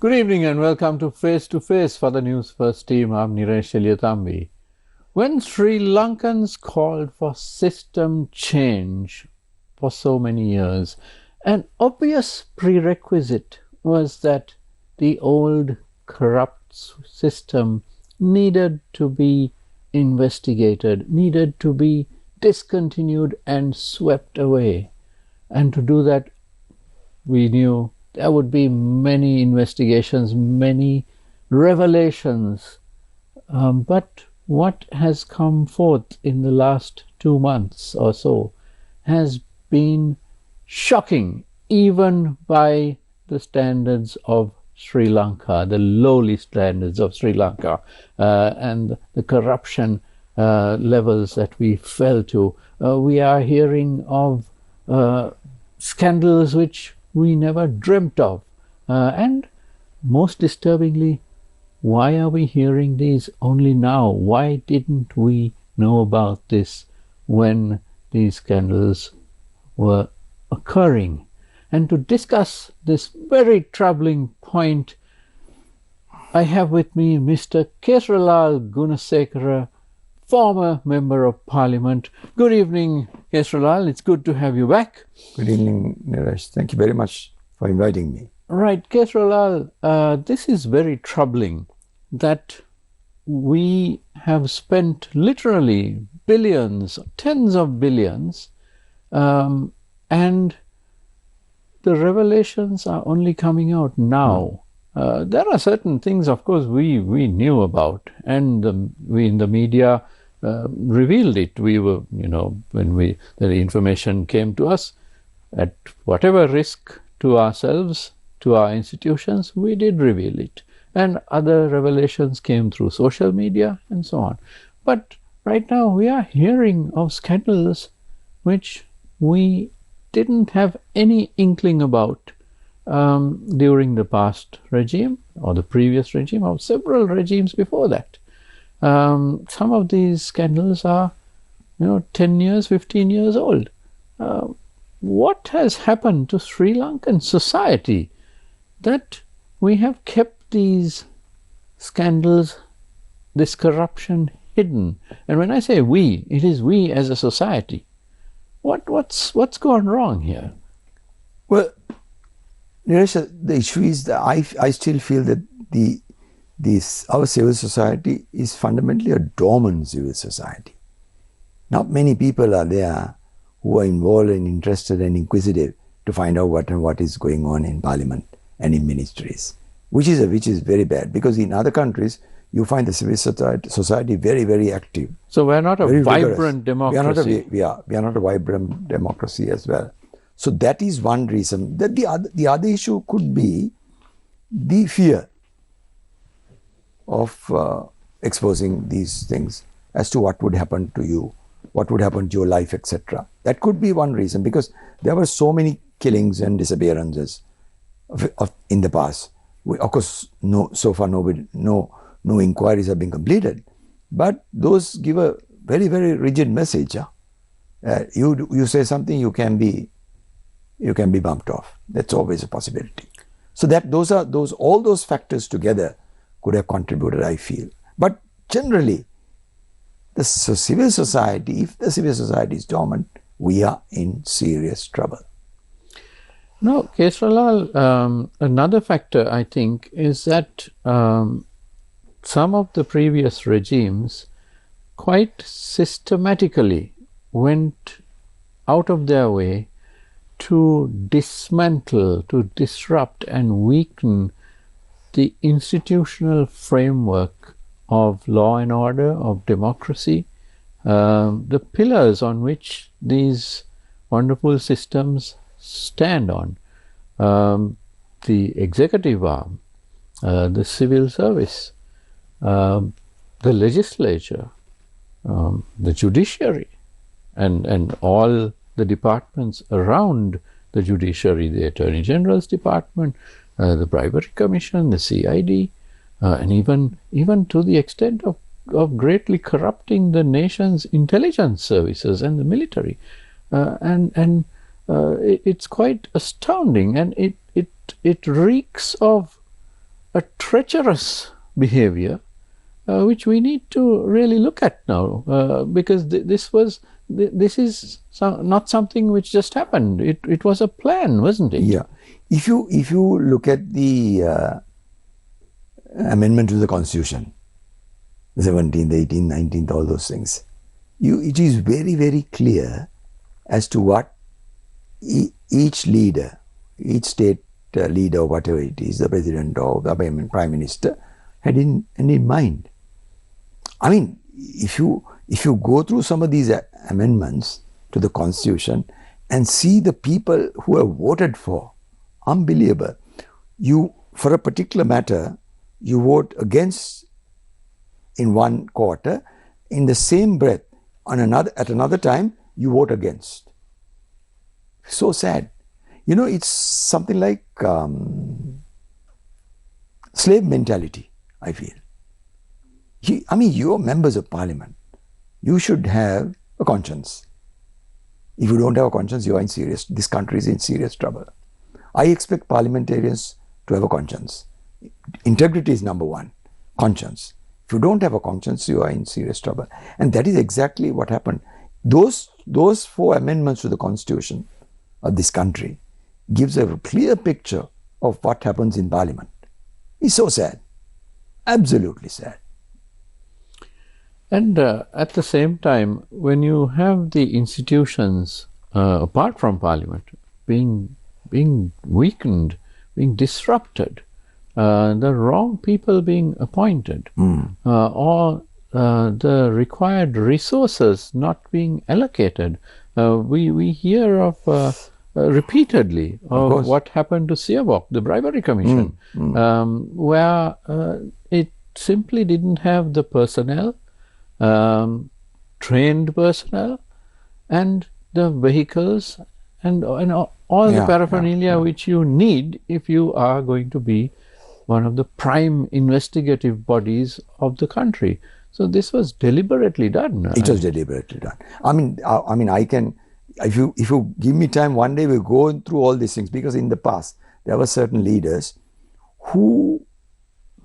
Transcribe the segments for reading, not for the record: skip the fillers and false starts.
Good evening and welcome to Face to Face for the Newsfirst team. I'm Niresh Eliathambi. When Sri Lankans called for system change for so many years, an obvious prerequisite was that the old corrupt system needed to be investigated, needed to be discontinued and swept away. And to do that, we knew there would be many investigations, many revelations. But what has come forth in the last 2 months or so has been shocking, even by the standards of Sri Lanka, the lowly standards of Sri Lanka, and the corruption levels that we fell to. We are hearing of scandals which we never dreamt of. And most disturbingly, why are we hearing these only now? Why didn't we know about this when these scandals were occurring? And to discuss this very troubling point, I have with me Mr. Kesarralal Gunasekera, former Member of Parliament. Good evening, Kesarralal. It's good to have you back. Good evening, Niresh. Thank you very much for inviting me. Right, Kesarralal, this is very troubling that we have spent literally billions, tens of billions, and the revelations are only coming out now. There are certain things, of course, we knew about, and we in the media revealed it. We were, when the information came to us, at whatever risk to ourselves, to our institutions, we did reveal it. And other revelations came through social media and so on. But right now we are hearing of scandals which we didn't have any inkling about during the past regime or the previous regime or several regimes before that. Some of these scandals are, 10 years, 15 years old. What has happened to Sri Lankan society that we have kept these scandals, this corruption hidden? And when I say we, it is we as a society. What's gone wrong here? Well, Niresh, the issue is that I still feel that our civil society is fundamentally a dormant civil society. Not many people are there who are involved and interested and inquisitive to find out what is going on in Parliament and in ministries, which is very bad, because in other countries you find the civil society very, very active. So we're not a vibrant democracy. We are not a vibrant democracy as well. So that is one reason. That the other issue could be the fear of exposing these things as to what would happen to you, what would happen to your life, etc. That could be one reason, because there were so many killings and disappearances in the past. Of course, so far no inquiries have been completed, but those give a very, very rigid message. You say something, you can be bumped off. That's always a possibility. So that all those factors together could have contributed, I feel. But generally, if the civil society is dormant, we are in serious trouble. No, Kesarralal, another factor I think is that some of the previous regimes quite systematically went out of their way to dismantle, to disrupt and weaken the institutional framework of law and order, of democracy, the pillars on which these wonderful systems stand on, the executive arm, the civil service, the legislature, the judiciary, and all the departments around the judiciary, the Attorney General's Department, the Bribery Commission, the CID, and even to the extent of greatly corrupting the nation's intelligence services and the military. It's quite astounding, and it reeks of a treacherous behavior which we need to really look at now, because this is not something which just happened. It was a plan, wasn't it? Yeah. If you look at the amendment to the Constitution, the 17th, 18th, 19th, all those things, it is very, very clear as to what each leader, each state leader, whatever it is, the president or the prime minister, had in mind. I mean, if you go through some of these amendments to the Constitution and see the people who have voted for, unbelievable. You, for a particular matter, you vote against in one quarter, in the same breath, at another time, you vote against. So sad. You know, it's something like slave mentality, I feel. I mean, you're members of parliament. You should have a conscience. If you don't have a conscience, you are this country is in serious trouble. I expect parliamentarians to have a conscience. Integrity is number one. Conscience. If you don't have a conscience, you are in serious trouble. And that is exactly what happened. Those 4 amendments to the Constitution of this country gives a clear picture of what happens in parliament. It's so sad. Absolutely sad. And at the same time, when you have the institutions, apart from parliament, being weakened, being disrupted, the wrong people being appointed, or the required resources not being allocated, we hear of repeatedly of what happened to Siabok, the bribery commission, where it simply didn't have the personnel, trained personnel, and the vehicles, and all the paraphernalia which you need if you are going to be one of the prime investigative bodies of the country. So this was deliberately done. It was deliberately done. I mean, I can, if you give me time, one day we'll go through all these things, because in the past there were certain leaders who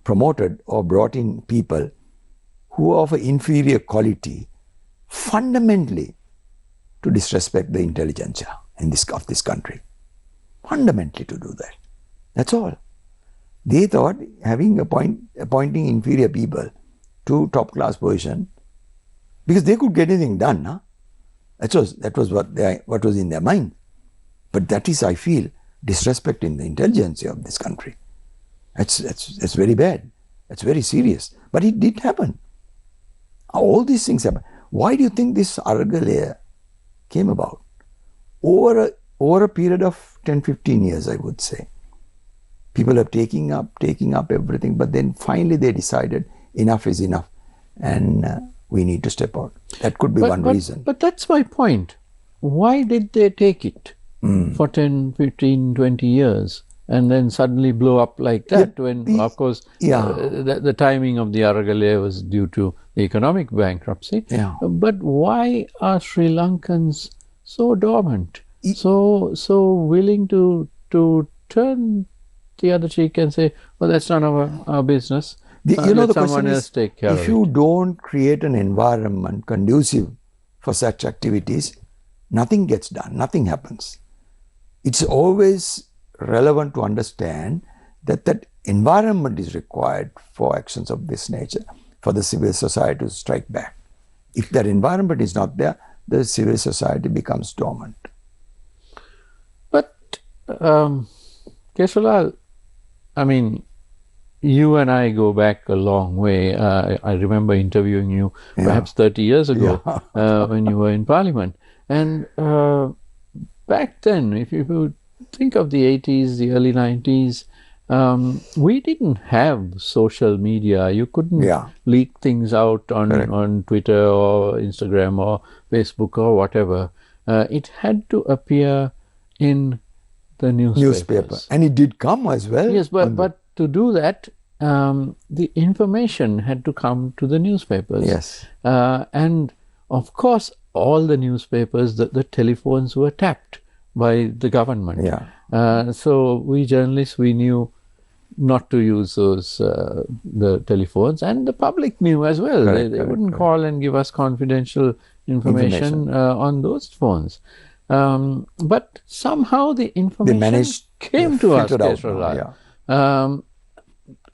promoted or brought in people who are of an inferior quality, fundamentally to disrespect the intelligentsia of this country. Fundamentally to do that. That's all. They thought appointing inferior people to top class position, because they could get anything done. Huh? That was what was in their mind. But that is, I feel, disrespecting the intelligentsia of this country. That's very bad. That's very serious. But it did happen. All these things happen. Why do you think this Aragalaya came about? Over a period of 10-15 years, I would say. People are taking up everything, but then finally they decided enough is enough, and we need to step out. That could be one reason. But that's my point. Why did they take it for 10, 15, 20 years and then suddenly blow up like that, when, of course, the timing of the Aragalaya was due to the economic bankruptcy? Yeah. But why are Sri Lankans so dormant, so willing to turn the other cheek and say, well, that's none of our business. The someone else take care of it. If you don't create an environment conducive for such activities, nothing gets done, nothing happens. It's always relevant to understand that environment is required for actions of this nature, for the civil society to strike back. If that environment is not there, the civil society becomes dormant. But, Kesarralal, I mean, you and I go back a long way. I remember interviewing you perhaps 30 years ago when you were in Parliament. And back then, if you think of the 80s, the early 90s, we didn't have social media. You couldn't leak things out on Twitter or Instagram or Facebook or whatever. It had to appear in the newspaper. And it did come as well. Yes, but to do that, the information had to come to the newspapers. Yes. And of course, all the newspapers, the telephones were tapped by the government. Yeah. So we journalists, we knew not to use those the telephones, and the public knew as well. They wouldn't call and give us confidential information. On those phones. But somehow the information came to us, Kesarralal.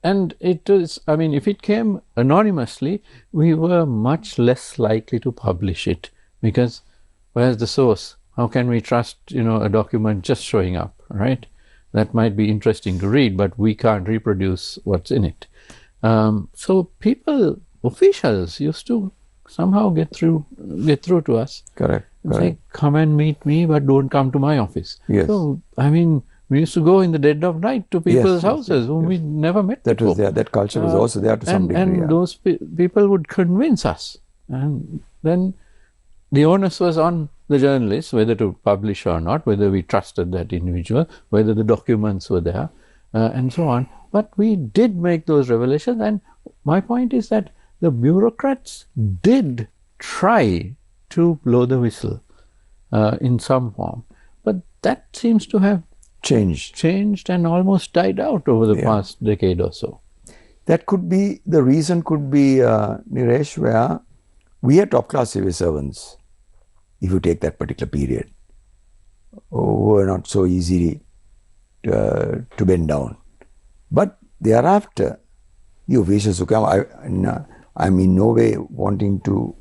And it is, I mean, if it came anonymously, we were much less likely to publish it, because where's the source? How can we trust, a document just showing up, right? That might be interesting to read, but we can't reproduce what's in it. So officials used to somehow get through to us. Correct. Say, come and meet me, but don't come to my office. Yes. So, I mean, we used to go in the dead of night to people's houses whom we never met That before. was there. That culture was also there to some degree. And those people would convince us. And then the onus was on the journalists, whether to publish or not, whether we trusted that individual, whether the documents were there, and so on. But we did make those revelations. And my point is that the bureaucrats did try to blow the whistle in some form. But that seems to have changed and almost died out over the past decade or so. That could be, the reason could be, Niresh, where we are top-class civil servants, if you take that particular period, who are not so easy to bend down. But thereafter, the officials who come, I'm in no way wanting to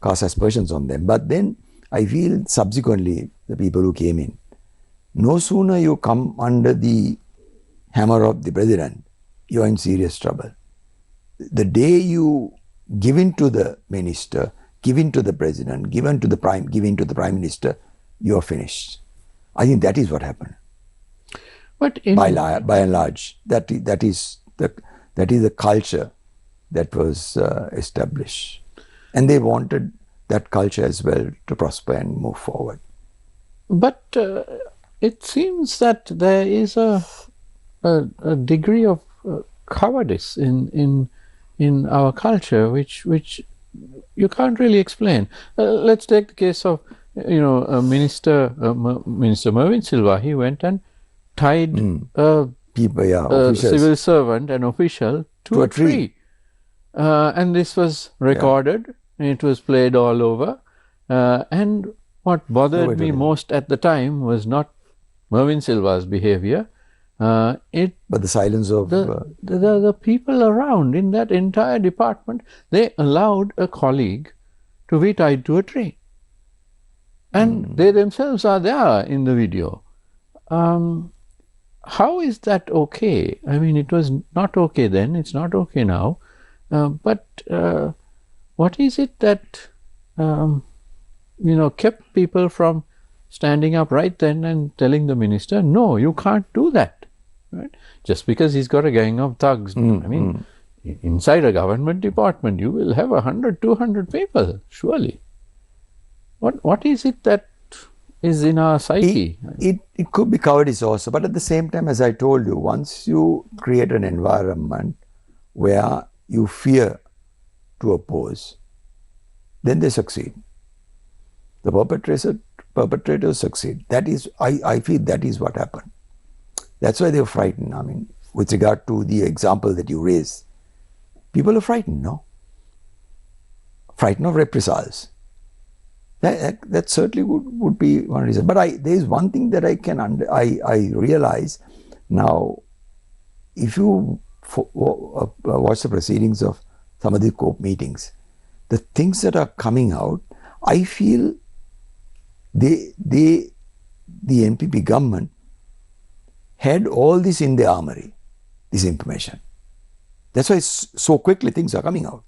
cast aspersions on them. But then I feel subsequently, the people who came in, no sooner you come under the hammer of the president, you are in serious trouble. The day you give in to the minister, give in to the president, give in to the prime minister, you are finished. I think that is what happened. But by and large, that is the culture that was established, and they wanted that culture as well to prosper and move forward. But it seems that there is a degree of cowardice in our culture, which you can't really explain. Let's take the case of Minister Mervyn Silva. He went and tied a civil servant, an official, to a tree. And this was recorded, and it was played all over. And what bothered me most at the time was not Mervyn Silva's behavior, but the silence of the people around in that entire department. They allowed a colleague to be tied to a tree, and they themselves are there in the video. How is that okay? I mean, it was not okay then, it's not okay now. But what is it that kept people from standing up right then and telling the minister, no, you can't do that, right? Just because he's got a gang of thugs. I mean, inside a government department, you will have 100, 200 people, surely. What is it that is in our psyche? It could be cowardice also, but at the same time, as I told you, once you create an environment where you fear to oppose, then they succeed. The perpetrators succeed. That is, I feel that is what happened. That's why they were frightened. I mean, with regard to the example that you raised, people are frightened, no? Frightened of reprisals. That certainly would be one reason. But there is one thing that I realize now. If you watch the proceedings of some of the COPE meetings, the things that are coming out, I feel the NPP government had all this in their armory, this information. That's why so quickly things are coming out.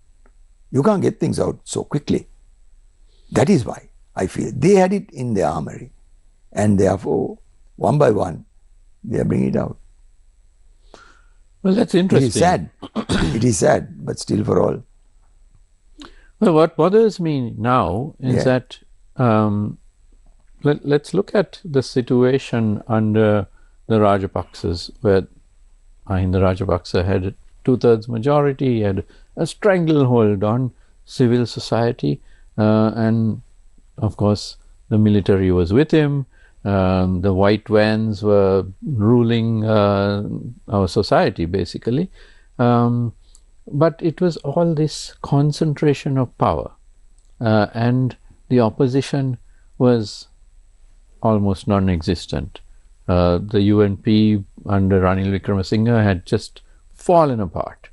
You can't get things out so quickly. That is why I feel they had it in their armory, and therefore, one by one, they are bringing it out. Well, that's interesting. It is sad. It is sad, but still for all. Well, what bothers me now is that let's look at the situation under the Rajapaksas, where Mahinda Rajapaksa had a 2/3 majority, had a stranglehold on civil society, and of course the military was with him, The white vans were ruling our society, basically. But it was all this concentration of power. And the opposition was almost non-existent. The UNP under Ranil Wickremesinghe had just fallen apart.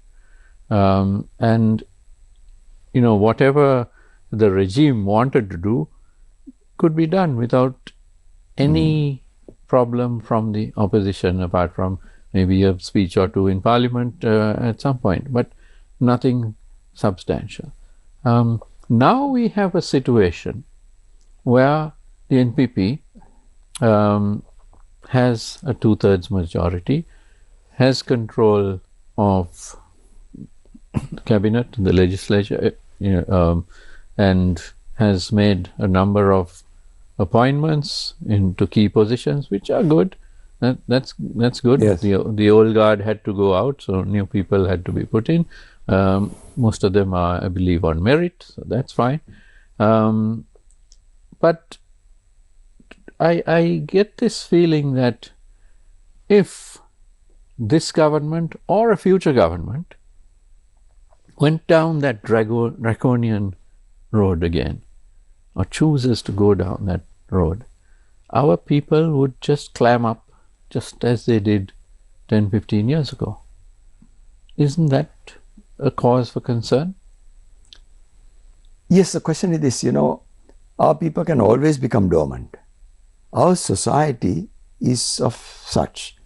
And, whatever the regime wanted to do could be done without any problem from the opposition, apart from maybe a speech or two in Parliament at some point, but nothing substantial. Now we have a situation where the NPP has a 2/3 majority, has control of the cabinet, the legislature, and has made a number of appointments into key positions, which are good. That's good. Yes. The old guard had to go out, so new people had to be put in. Most of them are, I believe, on merit, so that's fine. But I get this feeling that if this government or a future government went down that draconian road again, or chooses to go down that road, our people would just clam up just as they did 10, 15 years ago. Isn't that a cause for concern? Yes, the question is this, our people can always become dormant. Our society is of such.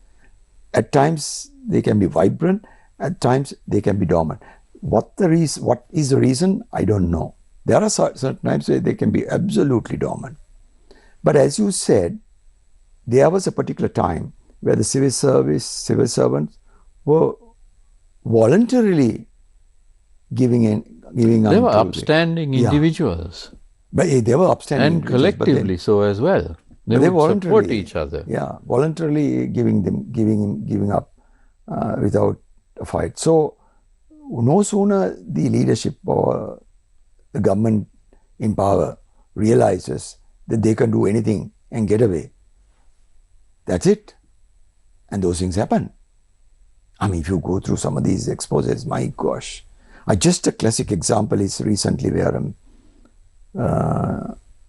At times they can be vibrant, at times they can be dormant. What is the reason? I don't know. There are certain times where they can be absolutely dormant. But as you said, there was a particular time where the civil servants were voluntarily giving They were upstanding individuals. But they were upstanding and collectively so as well. They would support each other. Yeah, voluntarily giving up without a fight. So no sooner the leadership or the government in power realizes that they can do anything and get away, that's it. And those things happen. I mean, if you go through some of these exposés, my gosh. Just a classic example is recently where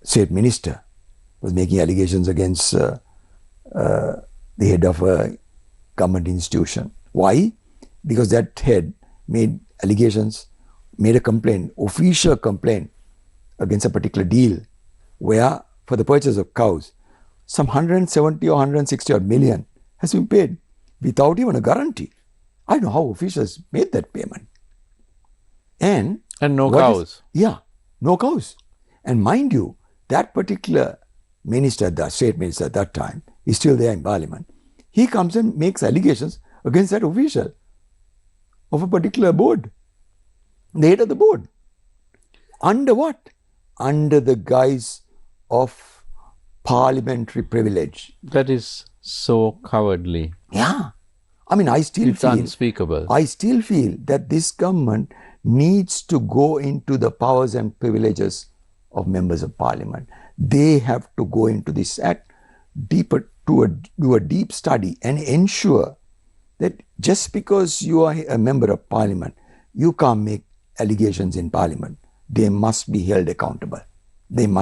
state minister was making allegations against the head of a government institution. Why? Because that head made allegations, made a complaint, official complaint against a particular deal where for the purchase of cows, some 170 or 160 odd million has been paid without even a guarantee. I don't know how officials made that payment. And no cows. No cows. And mind you, that particular minister, the state minister at that time, is still there in Parliament. He comes and makes allegations against that official of a particular board, the head of the board. Under what? Under the guise of parliamentary privilege. That is so cowardly. Yeah. I mean, it's unspeakable. I still feel that this government needs to go into the powers and privileges of members of parliament. They have to go into this act deeper, do a deep study and ensure that just because you are a member of parliament, you can't make allegations in parliament. They must be held accountable. In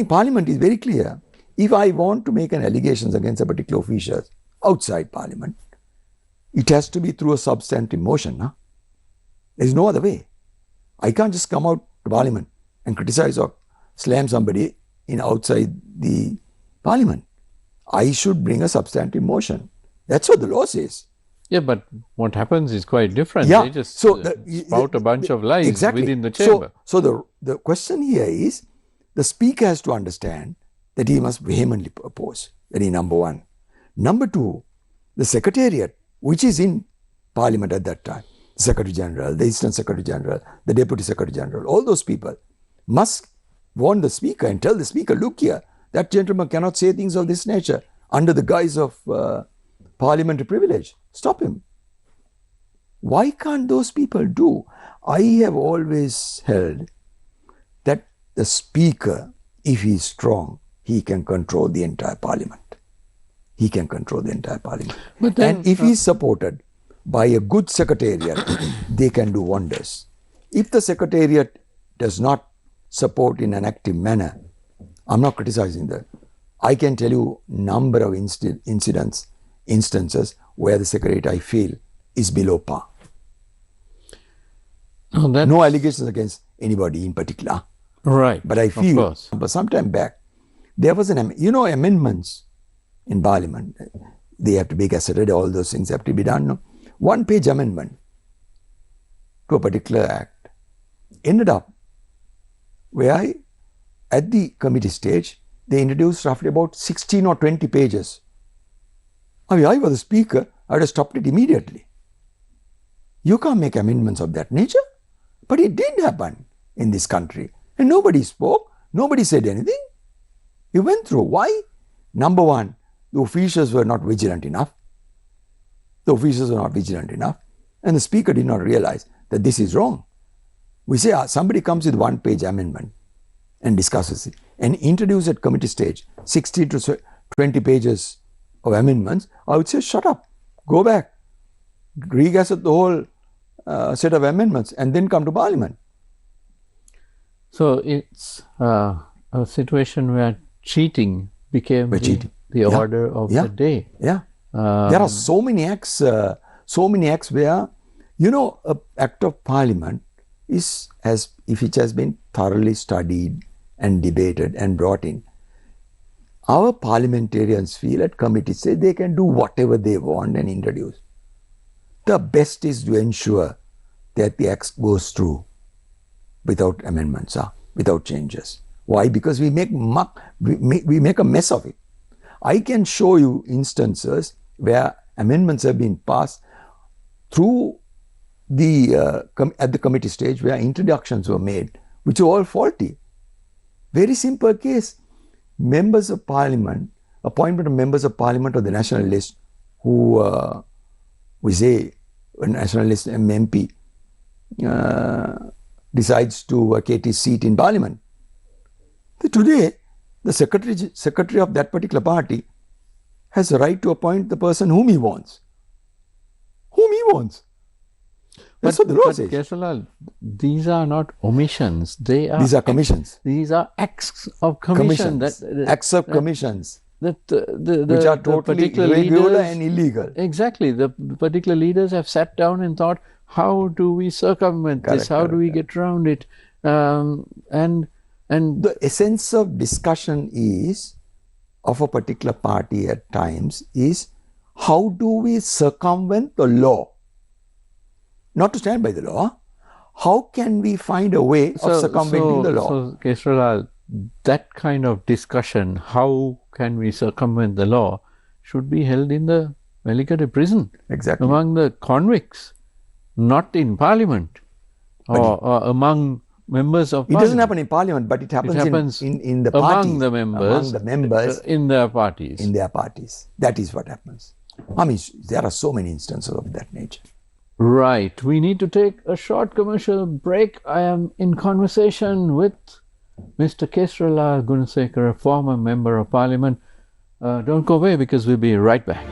parliament is very clear. If I want to make an allegations against a particular official outside parliament, it has to be through a substantive motion. Huh? There's no other way. I can't just come out to parliament and criticize or slam somebody outside the parliament. I should bring a substantive motion. That's what the law says. Yeah, but what happens is quite different. Yeah. They just spout a bunch of lies within the chamber. So the question here is, the speaker has to understand that he must vehemently oppose. That is number one. Number two, the secretariat, which is in parliament at that time, the Secretary General, the Assistant Secretary General, the Deputy Secretary General, all those people must warn the speaker and tell the speaker, look here, that gentleman cannot say things of this nature under the guise of parliamentary privilege. Stop him. Why can't those people do? I have always held that the speaker, if he is strong, he can control the entire parliament. He can control the entire parliament. But then, and if he is supported by a good secretariat, they can do wonders. If the secretariat does not support in an active manner, I'm not criticizing that. I can tell you number of instances where the secretariat, I feel, is below par. No allegations against anybody in particular. Right. But I feel, but some time back, there was amendments in Parliament. They have to be gazetted, all those things have to be done. No? 1-page amendment to a particular act ended up where at the committee stage, they introduced roughly about 16 or 20 pages. I mean, I was the speaker, I would have stopped it immediately. You can't make amendments of that nature. But it did happen in this country. And nobody spoke, nobody said anything. It went through. Why? Number one, the officials were not vigilant enough. And the speaker did not realize that this is wrong. We say somebody comes with 1-page amendment and discusses it and introduce at committee stage 60 to 20 pages of amendments. I would say, shut up, go back, re-gazette the whole set of amendments and then come to Parliament. So it's a situation where cheating became the order of the day. Yeah. There are so many acts where, an act of Parliament is as if it has been thoroughly studied and debated and brought in. Our parliamentarians feel at committee say they can do whatever they want and introduce. The best is to ensure that the act goes through without amendments, without changes. Why? Because we make a mess of it. I can show you instances where amendments have been passed through the at the committee stage where introductions were made, which are all faulty. Very simple case. Members of Parliament, appointment of members of Parliament on the national list who we say a national list MP decides to vacate his seat in Parliament. Today, the secretary of that particular party has a right to appoint the person whom he wants. That's what the law says. Kesarralal, these are not omissions. These are commissions. These are acts of commission. Acts of commissions. Which are totally irregular and illegal. Exactly. The particular leaders have sat down and thought, how do we circumvent this? How do we get around it? And the essence of discussion is, of a particular party at times, is how do we circumvent the law? Not to stand by the law. How can we find a way of circumventing the law? So, Kesarralal, that kind of discussion, how can we circumvent the law, should be held in the Velikata prison. Exactly. Among the convicts, not in Parliament or among members of Parliament. It doesn't happen in Parliament, but it happens in the parties. Among the members in their parties. In their parties. That is what happens. I mean, there are so many instances of that nature. Right. We need to take a short commercial break. I am in conversation with Mr. Kesarralal Gunasekera, former Member of Parliament. Don't go away because we'll be right back.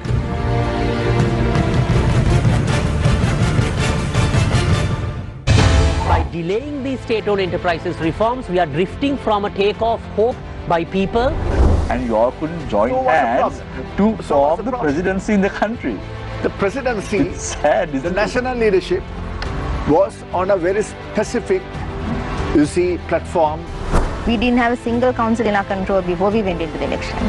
By delaying these state-owned enterprises reforms, we are drifting from a take-off hope by people. And you all couldn't join hands to form the presidency in the country. The presidency, it's sad, the national leadership was on a very specific, platform. We didn't have a single council in our control before we went into the election.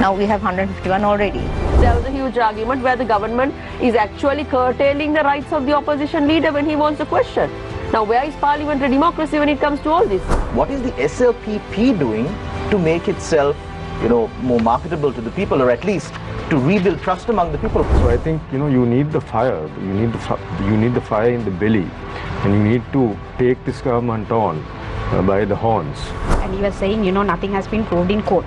Now we have 151 already. There was a huge argument where the government is actually curtailing the rights of the opposition leader when he wants to question. Now where is parliamentary democracy when it comes to all this? What is the SLPP doing to make itself, more marketable to the people, or at least to rebuild trust among the people? So I think, you need the fire. You need the fire in the belly, and you need to take this government on by the horns. And he was saying, nothing has been proved in court.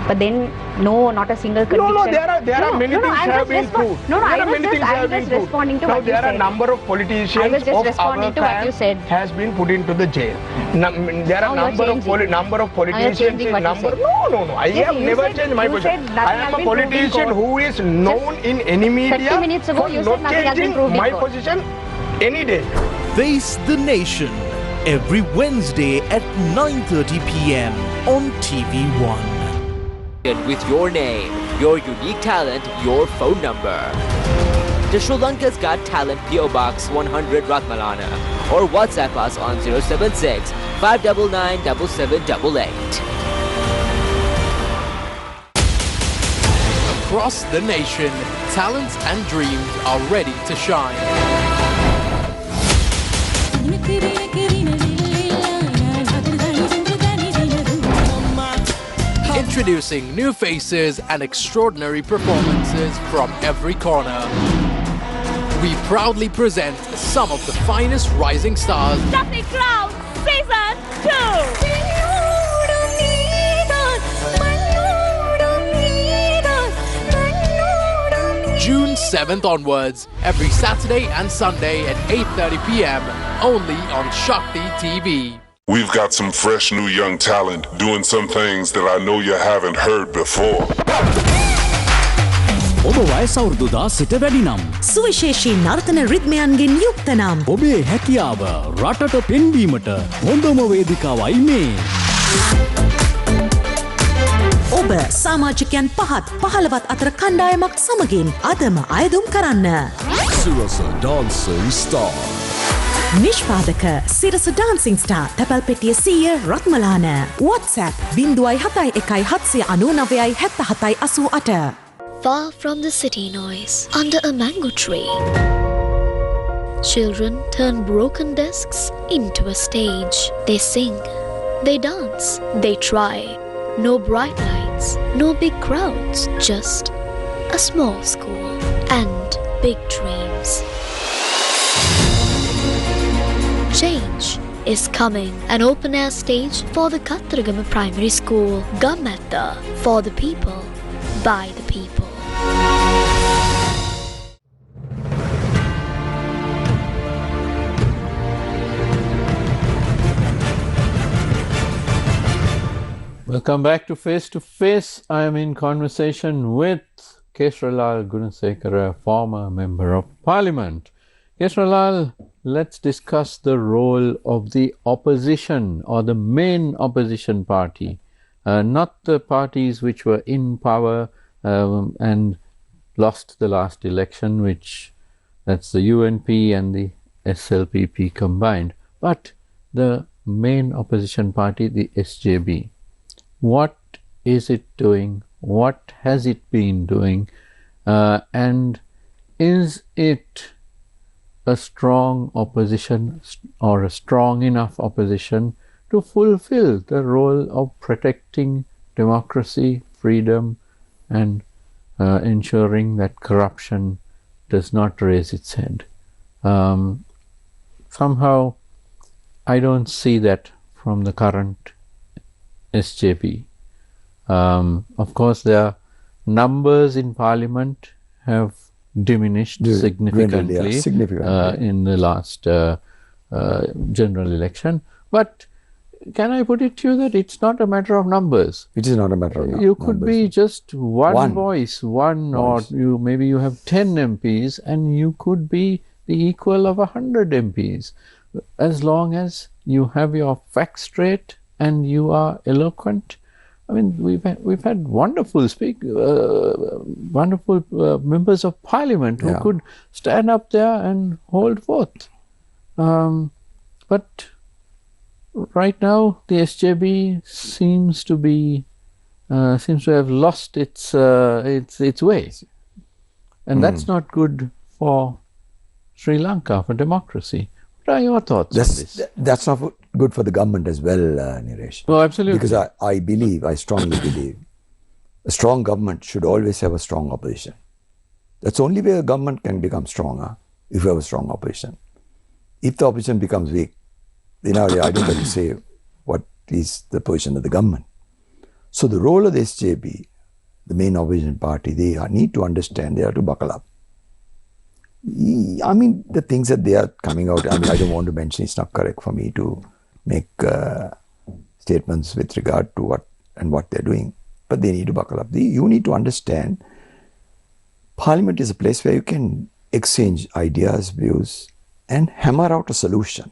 But then, no, not a single conviction. No, there are many things have been proved. No, I was many things have been just proved. responding to Now what you there are said. number of politicians I was just of responding our to what you clan said. has been put into the jail. There are Now you're number of politicians. changing what you said. No. I Yes, have you never said- changed my you position. said nothing I am has a been proved in politician court. who is known in any media 30 minutes ago, for you said not nothing has been changing proved in my court. position any day. Face the Nation every Wednesday at 9:30 p.m. on TV1. With your name, your unique talent, your phone number. To Sri Lanka's Got Talent PO Box 100 Ratmalana or WhatsApp us on 076 599 7788. Across the nation, talents and dreams are ready to shine. Introducing new faces and extraordinary performances from every corner. We proudly present some of the finest rising stars. Stuffy Crowd Season 2. June 7th onwards, every Saturday and Sunday at 8:30 p.m. only on Shakti TV. We've got some fresh new young talent doing some things that I know you haven't heard before. ඔබ වයස අවුරුදු 16ට වැඩි නම් සුවිශේෂී නර්තන රිද්මයන්ගෙන් යුක්ත නම් ඔබේ හැකියාව රටට පෙන්වීමට හොඳම වේදිකාවයි මේ. ඔබ සමාජිකයන් 15 අතර කණ්ඩායමක් සමගින් අදම අයදුම් කරන්න. Sirasa Dancing Star. නිෂ්පාදක සිරස ඩාන්සිං ස්ටාර් තැපැල් පෙටිය 100 Ratmalana. WhatsApp 071197788. Far from the city noise, under a mango tree, children turn broken desks into a stage. They sing, they dance, they try. No bright lights, no big crowds, just a small school and big dreams. Change is coming. An open-air stage for the Kattaragama Primary School. Gammatta, for the people, by the people. Welcome back to Face to Face. I am in conversation with Kesarralal Gunasekera, former Member of Parliament. Kesarralal, let's discuss the role of the opposition or the main opposition party, not the parties which were in power and lost the last election, which that's the UNP and the SLPP combined, but the main opposition party, the SJB. What is it doing? What has it been doing? And is it a strong opposition or a strong enough opposition to fulfill the role of protecting democracy, freedom, and ensuring that corruption does not raise its head? Somehow, I don't see that from the current SJP. Of course, their numbers in Parliament have diminished significantly in the last general election. But can I put it to you that it's not a matter of numbers? It is not a matter of numbers. You could be just one voice, or maybe you have 10 MPs and you could be the equal of 100 MPs. As long as you have your facts straight and you are eloquent. I mean, we've had wonderful members of Parliament who could stand up there and hold forth. But right now, the SJB seems to have lost its way, and that's not good for Sri Lanka, for democracy. What are your thoughts on this? That's not good for the government as well, Niresh. Oh, absolutely. Because I strongly believe, a strong government should always have a strong opposition. That's the only way a government can become stronger, if you have a strong opposition. If the opposition becomes weak, then I don't have to say what is the position of the government. So the role of the SJP, the main opposition party, they need to understand, they have to buckle up. I mean, the things that they are coming out, I mean, I don't want to mention, it's not correct for me to make statements with regard to what they're doing, but they need to buckle up. You need to understand, Parliament is a place where you can exchange ideas, views, and hammer out a solution.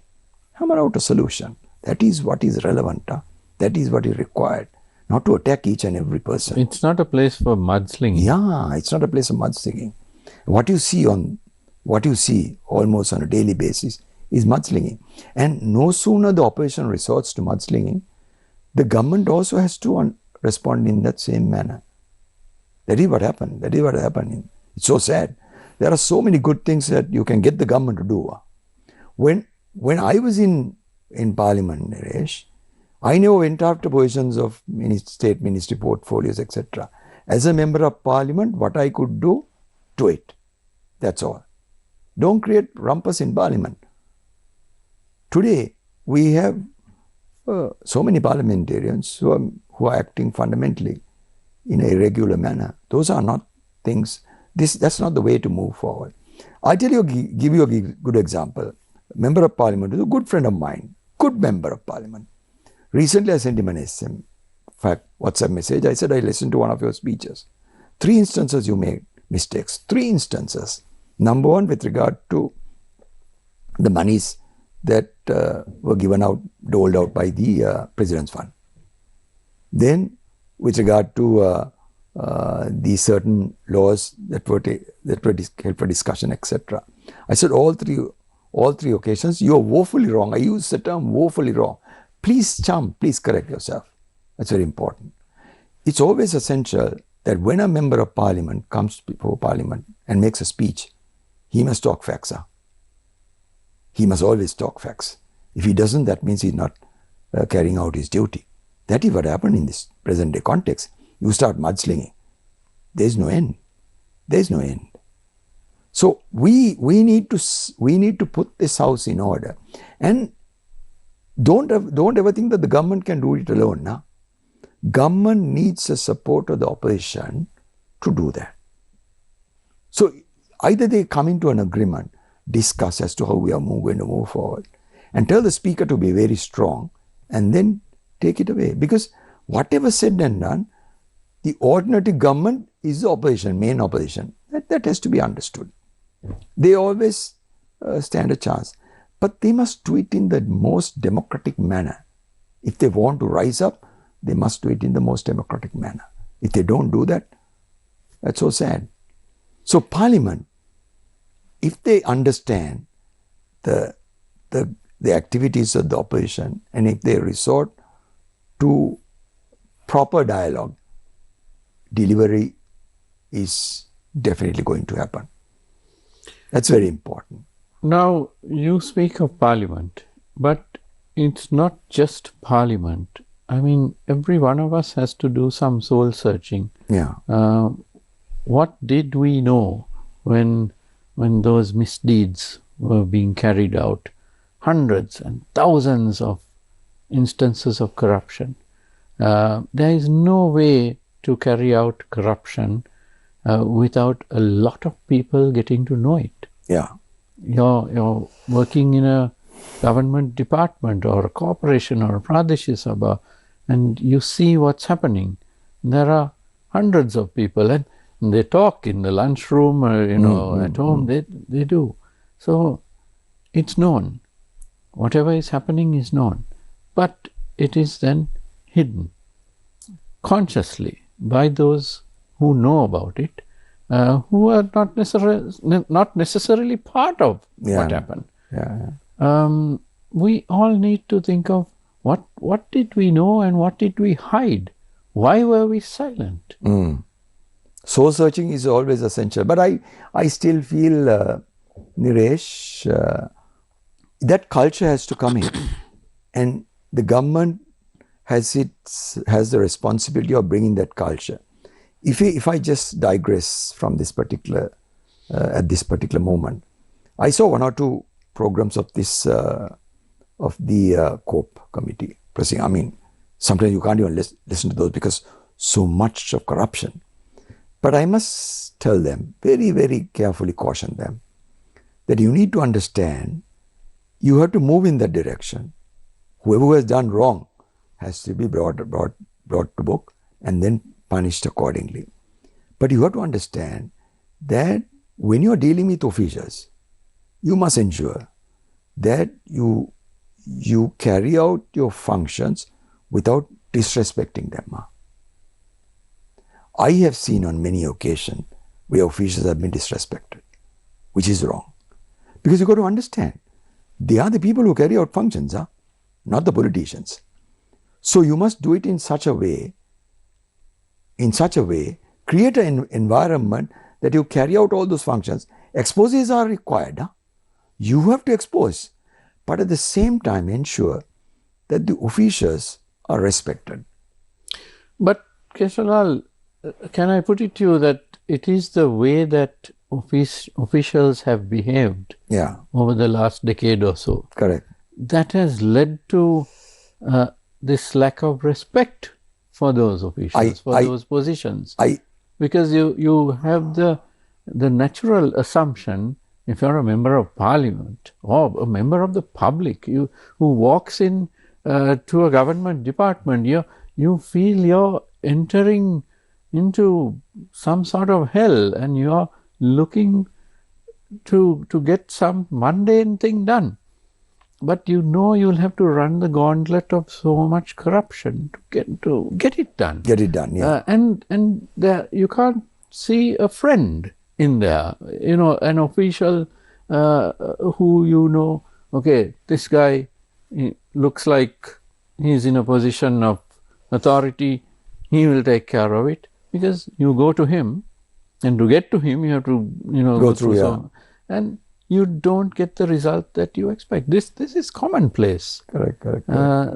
Hammer out a solution. That is what is relevant. That is what is required. Not to attack each and every person. It's not a place for mudslinging. Yeah, it's not a place of mudslinging. What you see almost on a daily basis is mudslinging. And no sooner the opposition resorts to mudslinging, the government also has to respond in that same manner. That is what happened. That is what happened. It's so sad. There are so many good things that you can get the government to do. When I was in Parliament, Naresh, I never went after positions of state ministry portfolios, etc. As a member of Parliament, what I could do it. That's all. Don't create rumpus in Parliament. Today, we have so many parliamentarians who are acting fundamentally in a irregular manner. Those are not things, that's not the way to move forward. I'll give you a good example. A member of Parliament is a good friend of mine, good member of Parliament. Recently, I sent him an WhatsApp message. I said, I listened to one of your speeches. 3 instances you made mistakes. 3 instances. Number one, with regard to the monies that were doled out by the President's Fund. Then, with regard to the certain laws that were held for discussion, etc. I said, all three occasions, you are woefully wrong. I use the term woefully wrong. Please correct yourself. That's very important. It's always essential that when a member of Parliament comes before Parliament and makes a speech, he must talk facts. He must always talk facts. If he doesn't, that means he's not carrying out his duty. That is what happened in this present day context. You start mudslinging. There's no end. There's no end. So we need to put this house in order. And don't ever think that the government can do it alone. Nah? Government needs the support of the opposition to do that. So either they come into an agreement, discuss as to how we are going to move forward, and tell the speaker to be very strong, and then take it away. Because whatever said and done, the alternative government is the opposition, main opposition. That has to be understood. They always stand a chance. But they must do it in the most democratic manner. If they want to rise up, they must do it in the most democratic manner. If they don't do that, that's so sad. So Parliament, if they understand the activities of the opposition, and if they resort to proper dialogue, delivery is definitely going to happen. That's very important. Now, you speak of Parliament, but it's not just Parliament. I mean, every one of us has to do some soul searching. Yeah. What did we know when those misdeeds were being carried out? Hundreds and thousands of instances of corruption. There is no way to carry out corruption without a lot of people getting to know it. Yeah. You're working in a government department or a corporation or a Pradesh Sabha, and you see what's happening. There are hundreds of people, and they talk in the lunchroom or at home. They do. So it's known. Whatever is happening is known, but it is then hidden consciously by those who know about it, who are not necessarily part of what happened. We all need to think of what did we know and what did we hide? Why were we silent? Soul searching is always essential. But I still feel, Niresh, that culture has to come in. And the government has the responsibility of bringing that culture. If I just digress from this particular, at this particular moment, I saw 1 or 2 programs of this, of the COPE committee. I mean, sometimes you can't even listen to those because so much of corruption. But I must tell them, very, very carefully caution them, that you need to understand, you have to move in that direction. Whoever has done wrong has to be brought to book and then punished accordingly. But you have to understand that when you are dealing with officials, you must ensure that you carry out your functions without disrespecting them. I have seen on many occasions where officials have been disrespected, which is wrong. Because you got to understand, they are the people who carry out functions, not the politicians. So you must do it in such a way, create an environment that you carry out all those functions. Exposes are required. You have to expose, but at the same time ensure that the officials are respected. But Kesarralal, can I put it to you that it is the way that officials have behaved over the last decade or so. Correct. That has led to this lack of respect for those officials, those positions. Because you have the natural assumption, if you're a member of parliament or a member of the public, who walks in to a government department, you feel you're entering into some sort of hell and you're looking to get some mundane thing done. But you'll have to run the gauntlet of so much corruption to get it done. Get it done, yeah. And there, you can't see a friend in there, an official who okay, this guy looks like he's in a position of authority, he will take care of it. Because you go to him, and to get to him, you have to, go through and you don't get the result that you expect. This is commonplace. Correct.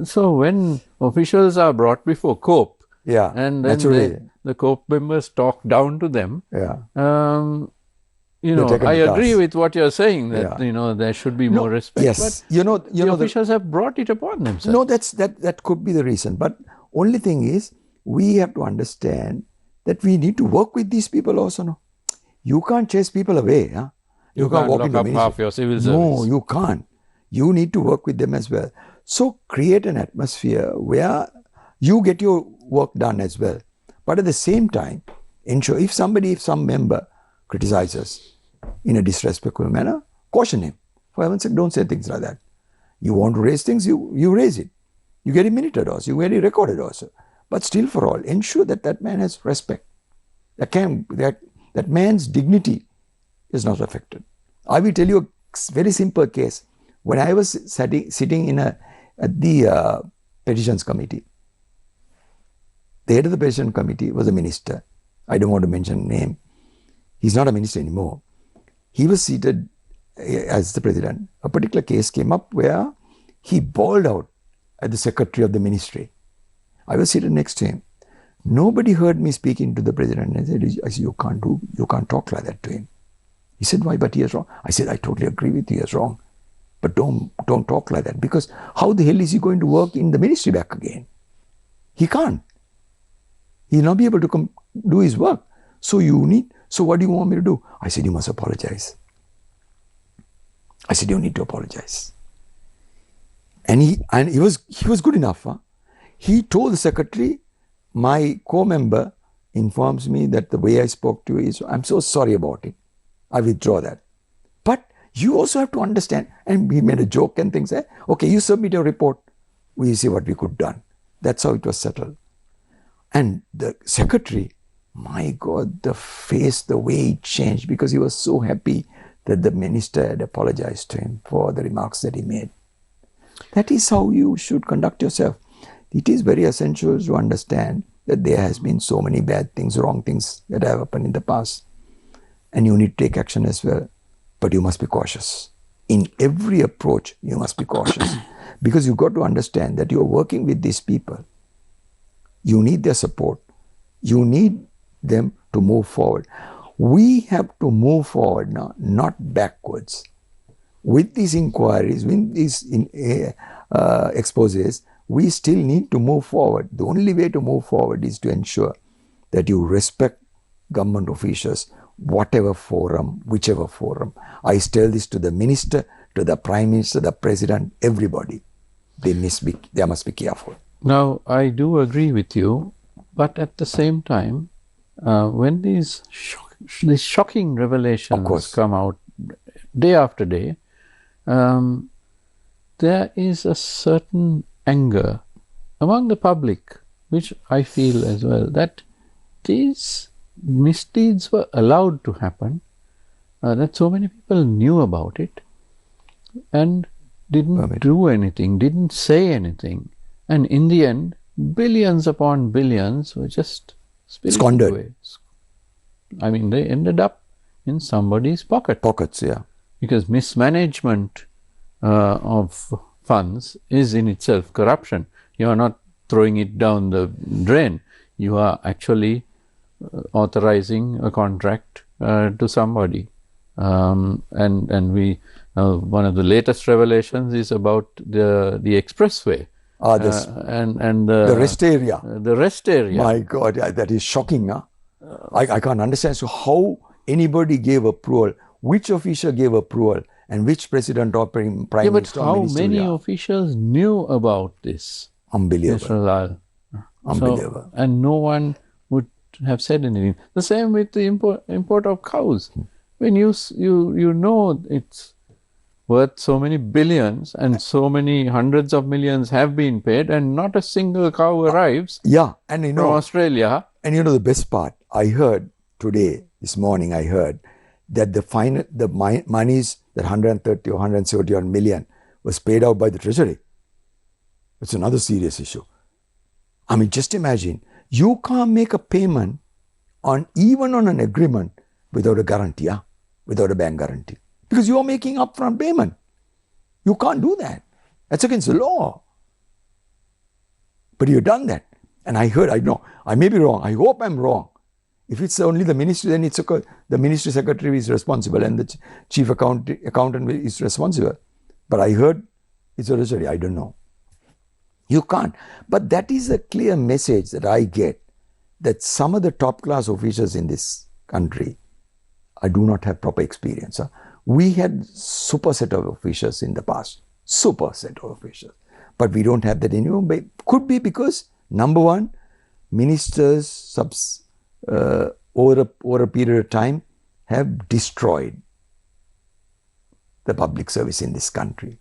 So when officials are brought before COPE, and then the COPE members talk down to them, I agree with what you're saying, that there should be more respect. Yes, but the officials have brought it upon themselves. No, that could be the reason. But only thing is, we have to understand that we need to work with these people also. No? You can't chase people away. You can't walk in the ministry. Half your civil service. No, you can't. You need to work with them as well. So create an atmosphere where you get your work done as well. But at the same time, ensure if some member criticizes in a disrespectful manner, caution him. For heaven's sake, don't say things like that. You want to raise things, you raise it. You get it minuted also, you get it recorded also. But still for all, ensure that man has respect. That man's dignity is not affected. I will tell you a very simple case. When I was sitting at the petitions committee, the head of the petition committee was a minister. I don't want to mention name. He's not a minister anymore. He was seated as the president. A particular case came up where he bawled out at the secretary of the ministry. I was seated next to him. Nobody heard me speaking to the president. I said, you can't talk like that to him. He said, why? But he is wrong. I said, I totally agree with you, he is wrong. But don't talk like that, because how the hell is he going to work in the ministry back again? He can't. He'll not be able to do his work. So what do you want me to do? I said, you must apologize. I said, you need to apologize. And he was good enough. He told the secretary, my co-member informs me that the way I spoke to you is, I'm so sorry about it. I withdraw that. But you also have to understand, and he made a joke and things, okay, you submit your report, we see what we could done. That's how it was settled. And the secretary, my God, the face, the way he changed, because he was so happy that the minister had apologized to him for the remarks that he made. That is how you should conduct yourself. It is very essential to understand that there has been so many bad things, wrong things that have happened in the past. And you need to take action as well. But you must be cautious. In every approach, you must be cautious. Because you've got to understand that you're working with these people. You need their support. You need them to move forward. We have to move forward now, not backwards. With these inquiries, with these exposes, we still need to move forward. The only way to move forward is to ensure that you respect government officials, whatever forum, whichever forum. I tell this to the minister, to the prime minister, the president, everybody. They must be careful. Now, I do agree with you, but at the same time, when these shocking revelations come out day after day, there is a certain anger among the public, which I feel as well, that these misdeeds were allowed to happen, that so many people knew about it and didn't do anything, didn't say anything. And in the end, billions upon billions were just squandered away. I mean, they ended up in somebody's pockets, yeah. Because mismanagement of funds is in itself corruption. You are not throwing it down the drain. You are actually authorizing a contract to somebody. And we one of the latest revelations is about the expressway. And the rest area. The rest area. My God, that is shocking. Huh? I can't understand. So how anybody gave approval, which official gave approval, and which president or prime minister but how many officials knew about this? Unbelievable. Unbelievable. So, and no one would have said anything. The same with the import of cows. When you know it's worth so many billions and so many hundreds of millions have been paid and not a single cow arrives and from Australia. And you know the best part, I heard today, this morning I heard that the monies, that 130 or 170 odd million was paid out by the Treasury. It's another serious issue. I mean, just imagine, you can't make a payment even on an agreement without a guarantee, without a bank guarantee. Because you are making upfront payment. You can't do that. That's against the law. But you've done that. And I heard, I know, I may be wrong. I hope I'm wrong. If it's only the ministry, then it's the ministry secretary is responsible and the chief accountant is responsible. But I heard it's a treasury. I don't know. You can't. But that is a clear message that I get, that some of the top class officials in this country, I do not have proper experience. We had super set of officials in the past, super set of officials, but we don't have that anymore. But could be because, number one, ministers over a period of time have destroyed the public service in this country,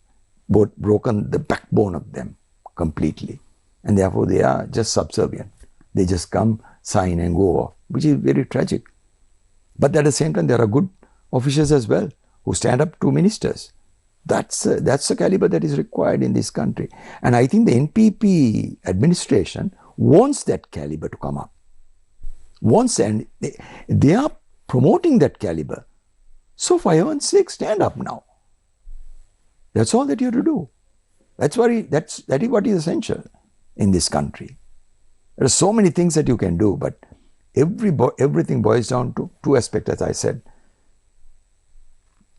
broken the backbone of them completely, and therefore they are just subservient. They just come, sign and go off, which is very tragic. But at the same time, there are good officials as well who stand up to ministers. That's the caliber that is required in this country. And I think the NPP administration wants that caliber to come up. And they are promoting that caliber. So for heaven's sake, stand up now. That's all that you have to do. That is what is essential in this country. There are so many things that you can do, but everything boils down to two aspects, as I said: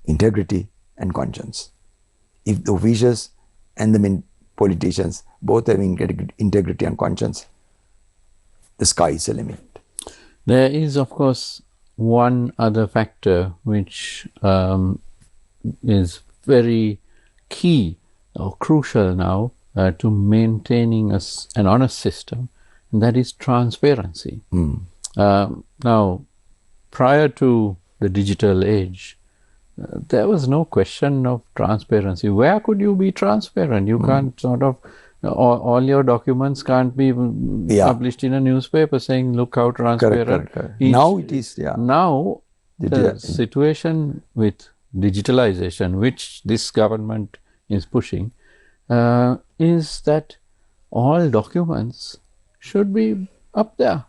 integrity and conscience. If the officials and the politicians both have integrity and conscience, the sky is the limit. There is, of course, one other factor which is very key or crucial now to maintaining an honest system, and that is transparency. Now, prior to the digital age, there was no question of transparency. Where could you be transparent? You can't sort of, all your documents can't be published in a newspaper saying, look how transparent. Correct. Now it is, Now, the situation with digitalization, which this government is pushing, is that all documents should be up there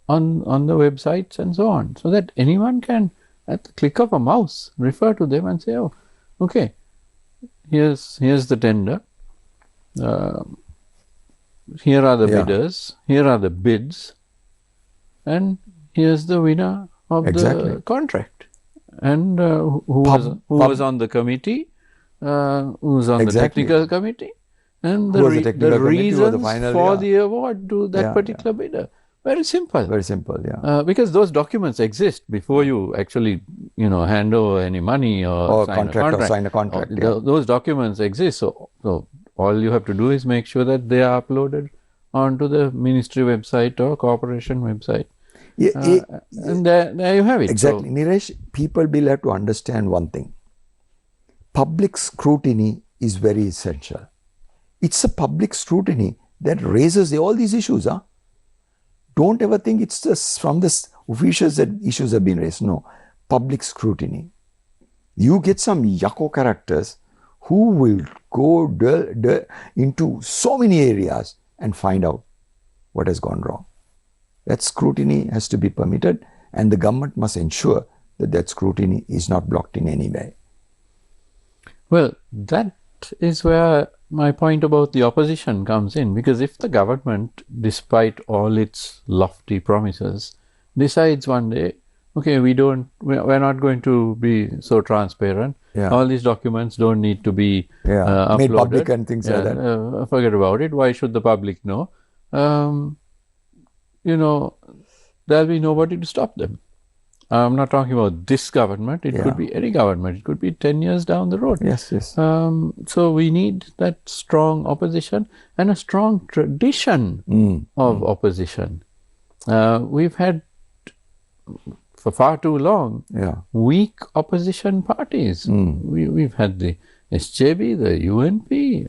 on the websites and so on, so that anyone can, at the click of a mouse, refer to them and say, oh, okay, here's the tender, here are the bidders, here are the bids, and here's the winner of the contract, and who was on the committee, who's on the technical committee, And Who was the the technical committee? Who was the reasons final, for the award to that Yeah, particular bidder. Very simple. Very simple, yeah. Because those documents exist before you actually, hand over any money or sign sign a contract. Those documents exist. So all you have to do is make sure that they are uploaded onto the ministry website or corporation website. And there you have it. Exactly. Niresh, people will have to understand one thing. Public scrutiny is very essential. It's a public scrutiny that raises all these issues. Don't ever think it's just from the officials that issues have been raised. No. Public scrutiny. You get some yucko characters who will go into so many areas and find out what has gone wrong. That scrutiny has to be permitted, and the government must ensure that scrutiny is not blocked in any way. Well, that is where my point about the opposition comes in, because if the government, despite all its lofty promises, decides one day, okay, we're not going to be so transparent. All these documents don't need to be uploaded. Made public and things like that. Forget about it. Why should the public know? There'll be nobody to stop them. I'm not talking about this government. It could be any government. It could be 10 years down the road. Yes. So we need that strong opposition and a strong tradition of opposition. We've had, for far too long, weak opposition parties. We've had the SJB, the UNP.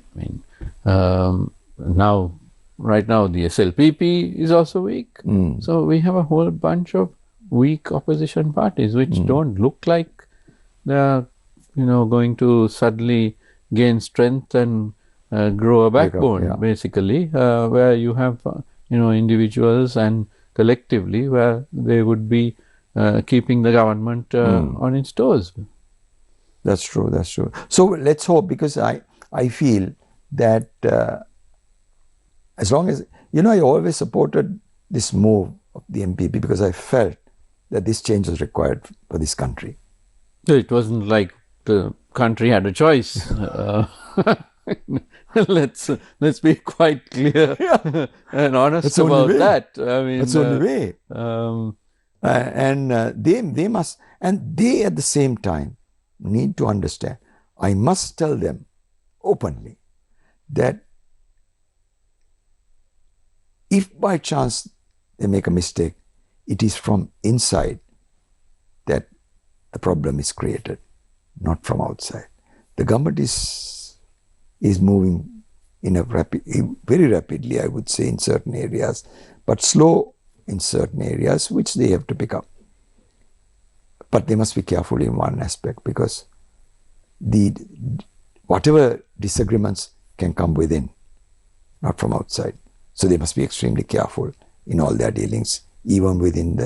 Right now the SLPP is also weak. So we have a whole bunch of weak opposition parties which don't look like they're going to suddenly gain strength and grow a backbone, basically, where you have individuals and collectively where they would be keeping the government on its toes. That's true. So let's hope, because I feel that as long as I always supported this move of the MPP because I felt that this change was required for this country. It wasn't like the country had a choice. Let's be quite clear and honest about that. That's the only way. And they must, and they at the same time need to understand. I must tell them openly that if by chance they make a mistake, it is from inside that the problem is created, not from outside. The government is moving very rapidly, I would say, in certain areas, but slow in certain areas, which they have to pick up. But they must be careful in one aspect, because whatever disagreements can come within, not from outside. So they must be extremely careful in all their dealings, even within the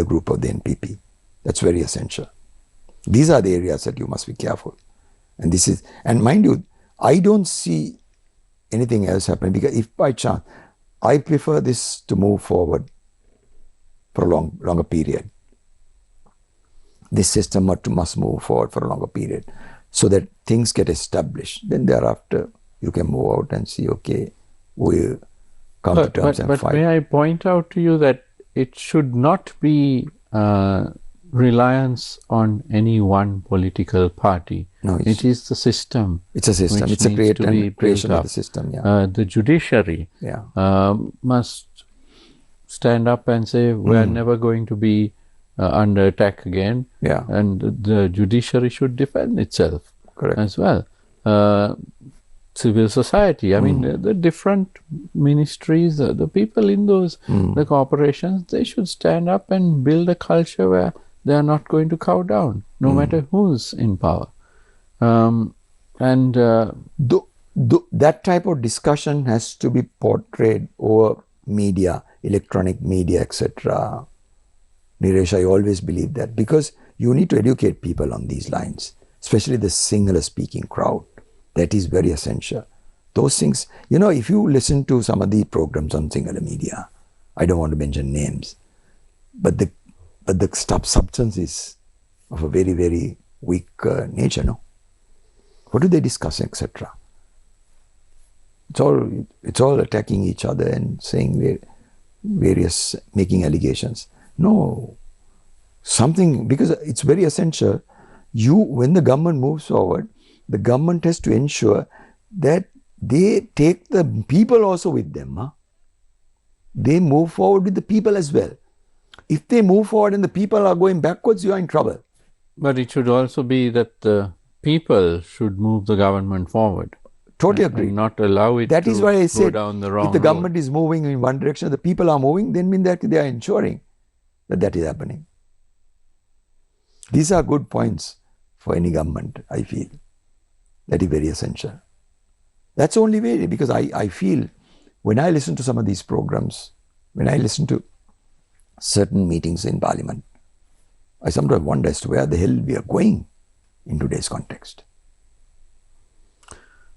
group of the NPP. That's very essential. These are the areas that you must be careful. And mind you, I don't see anything else happening, because if by chance, I prefer this to move forward for a longer period. This system must move forward for a longer period so that things get established. Then thereafter, you can move out and see, okay, we'll come to terms and fight. But may I point out to you that it should not be reliance on any one political party. No, it is the system. It's a system. It's a creation of the system. The judiciary must stand up and say, we're never going to be under attack again. And the judiciary should defend itself as well. Civil society, the different ministries, the people in those, the corporations, they should stand up and build a culture where they are not going to cow down, no matter who's in power. That type of discussion has to be portrayed over media, electronic media, etc. Niresh, I always believe that, because you need to educate people on these lines, especially the Sinhala speaking crowd. That is very essential. Those things, if you listen to some of the programs on Sinhala media, I don't want to mention names, but the substance is of a very, very weak nature, no? What do they discuss, etc.? It's all attacking each other and saying various, making allegations. No, something, because it's very essential. When the government moves forward, the government has to ensure that they take the people also with them. Huh? They move forward with the people as well. If they move forward and the people are going backwards, you are in trouble. But it should also be that the people should move the government forward. Totally agree. And not allow it that is why I go said, down the wrong if the government road. is moving in one direction, the people are moving, then mean that they are ensuring that is happening. These are good points for any government, I feel. That is very essential. That's the only way, because I feel when I listen to some of these programs, when I listen to certain meetings in Parliament, I sometimes wonder as to where the hell we are going in today's context.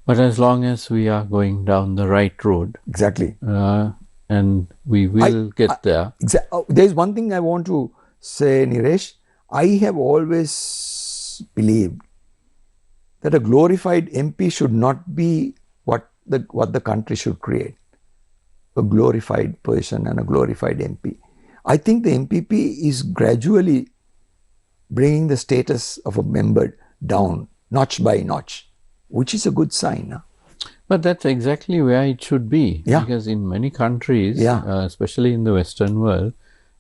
But as long as we are going down the right road. Exactly. And we will get there. There is one thing I want to say, Niresh. I have always believed that a glorified MP should not be what the country should create. A glorified person and a glorified MP. I think the MPP is gradually bringing the status of a member down, notch by notch, which is a good sign. Huh? But that's exactly where it should be. Yeah. Because in many countries, especially in the Western world,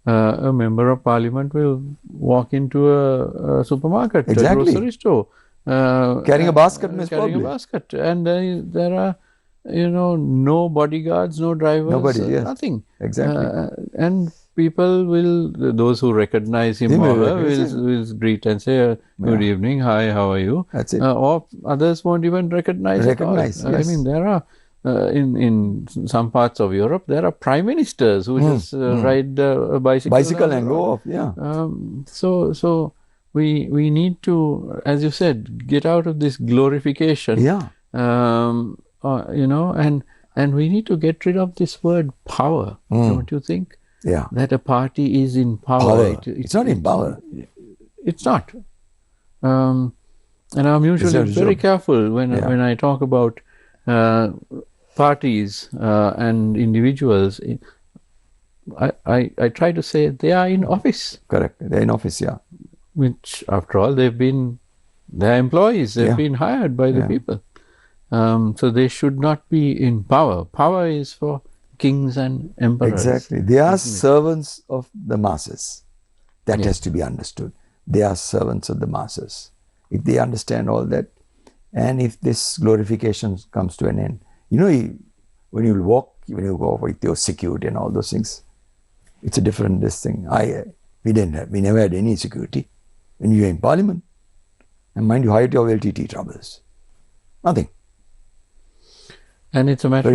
a member of parliament will walk into a supermarket, a grocery store. Carrying a basket, carrying a basket. And there are, no bodyguards, no drivers, nothing. Exactly. And people will, those who recognize him or her will greet and say, good evening, hi, how are you? That's it. Or others won't even recognize at all. Yes. I mean, there are, in some parts of Europe, there are prime ministers who just ride a bicycle and go off, So we need to, as you said, get out of this glorification. And we need to get rid of this word power, don't you think? Yeah. That a party is in power. It's not in power. It's not. And I'm usually very careful when I talk about parties and individuals. I try to say they are in office. Correct. They're in office, Which, after all, they're employees. They've been hired by the people. So they should not be in power. Power is for kings and emperors. Exactly. They are servants of the masses. That has to be understood. They are servants of the masses. If they understand all that, and if this glorification comes to an end, when you walk, when you go with your security and all those things, it's a different thing. We never had any security when you were in Parliament. And mind you, hide your LTT troubles. Nothing. And it's a matter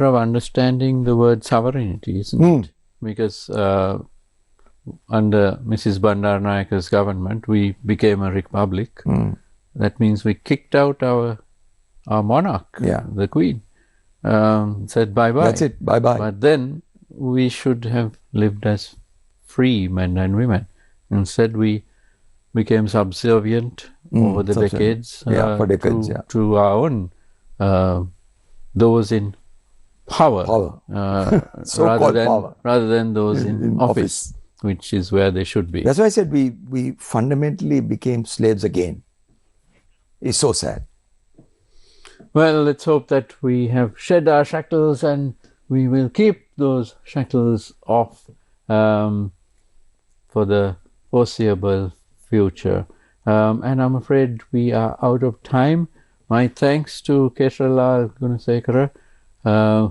of understanding the word sovereignty, isn't it? Because under Mrs. Bandaranaike's government, we became a republic. That means we kicked out our monarch, the Queen. Said bye-bye. That's it, bye-bye. But then we should have lived as free men and women. Instead, we became subservient over the decades, for decades, to our own those in power, rather than those in office, which is where they should be. That's why I said we fundamentally became slaves again. It's so sad. Well, let's hope that we have shed our shackles and we will keep those shackles off for the foreseeable future. And I'm afraid we are out of time. My thanks to Kesarralal Gunasekera,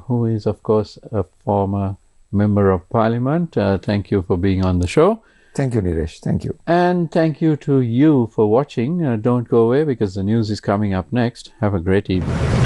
who is, of course, a former member of Parliament. Thank you for being on the show. Thank you, Niresh. Thank you. And thank you to you for watching. Don't go away because the news is coming up next. Have a great evening.